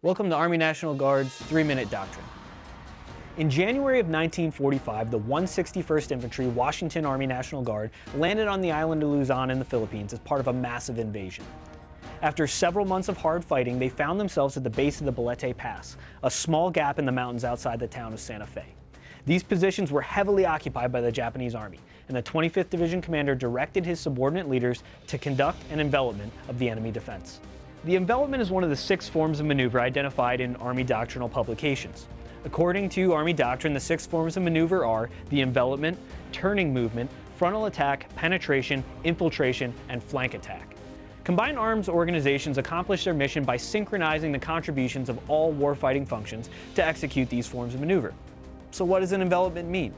Welcome to Army National Guard's 3-Minute Doctrine. In January of 1945, the 161st Infantry Washington Army National Guard landed on the island of Luzon in the Philippines as part of a massive invasion. After several months of hard fighting, they found themselves at the base of the Balete Pass, a small gap in the mountains outside the town of Santa Fe. These positions were heavily occupied by the Japanese Army, and the 25th Division commander directed his subordinate leaders to conduct an envelopment of the enemy defense. The envelopment is one of the 6 forms of maneuver identified in Army doctrinal publications. According to Army doctrine, the 6 forms of maneuver are the envelopment, turning movement, frontal attack, penetration, infiltration, and flank attack. Combined arms organizations accomplish their mission by synchronizing the contributions of all warfighting functions to execute these forms of maneuver. So what does an envelopment mean?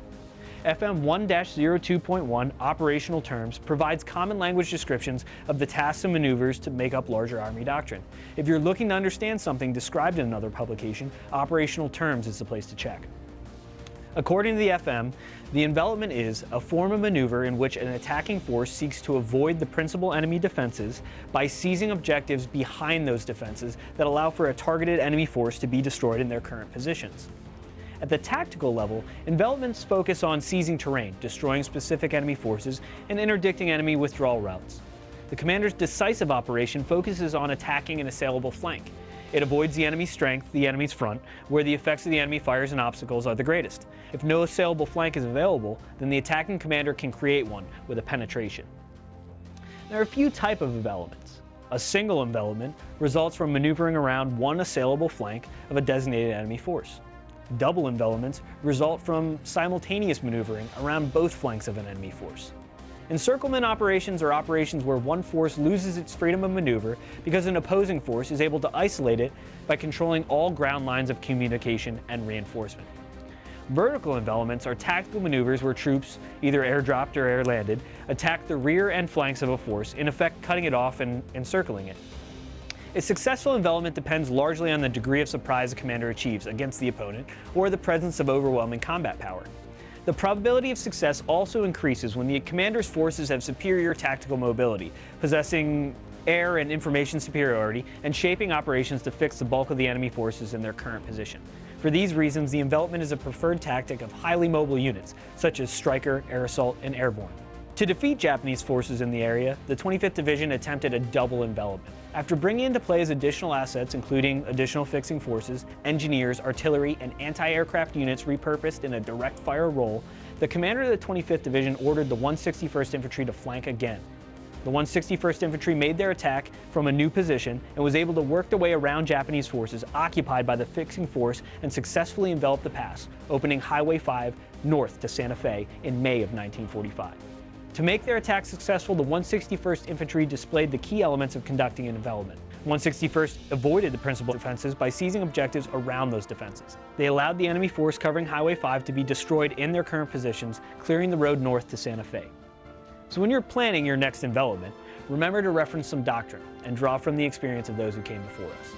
FM 1-02.1 operational terms provides common language descriptions of the tasks and maneuvers to make up larger Army doctrine. If you're looking to understand something described in another publication, operational terms is the place to check. According to the FM, the envelopment is a form of maneuver in which an attacking force seeks to avoid the principal enemy defenses by seizing objectives behind those defenses that allow for a targeted enemy force to be destroyed in their current positions. At the tactical level, envelopments focus on seizing terrain, destroying specific enemy forces, and interdicting enemy withdrawal routes. The commander's decisive operation focuses on attacking an assailable flank. It avoids the enemy's strength, the enemy's front, where the effects of the enemy fires and obstacles are the greatest. If no assailable flank is available, then the attacking commander can create one with a penetration. There are a few types of envelopments. A single envelopment results from maneuvering around one assailable flank of a designated enemy force. Double envelopments result from simultaneous maneuvering around both flanks of an enemy force. Encirclement operations are operations where one force loses its freedom of maneuver because an opposing force is able to isolate it by controlling all ground lines of communication and reinforcement. Vertical envelopments are tactical maneuvers where troops, either airdropped or air-landed, attack the rear and flanks of a force, in effect cutting it off and encircling it. A successful envelopment depends largely on the degree of surprise a commander achieves against the opponent or the presence of overwhelming combat power. The probability of success also increases when the commander's forces have superior tactical mobility, possessing air and information superiority, and shaping operations to fix the bulk of the enemy forces in their current position. For these reasons, the envelopment is a preferred tactic of highly mobile units, such as Stryker, Air Assault, and Airborne. To defeat Japanese forces in the area, the 25th Division attempted a double envelopment. After bringing into play as additional assets, including additional fixing forces, engineers, artillery, and anti-aircraft units repurposed in a direct fire role, the commander of the 25th Division ordered the 161st Infantry to flank again. The 161st Infantry made their attack from a new position and was able to work their way around Japanese forces occupied by the fixing force and successfully envelop the pass, opening Highway 5 north to Santa Fe in May of 1945. To make their attack successful, the 161st Infantry displayed the key elements of conducting an envelopment. 161st avoided the principal defenses by seizing objectives around those defenses. They allowed the enemy force covering Highway 5 to be destroyed in their current positions, clearing the road north to Santa Fe. So when you're planning your next envelopment, remember to reference some doctrine and draw from the experience of those who came before us.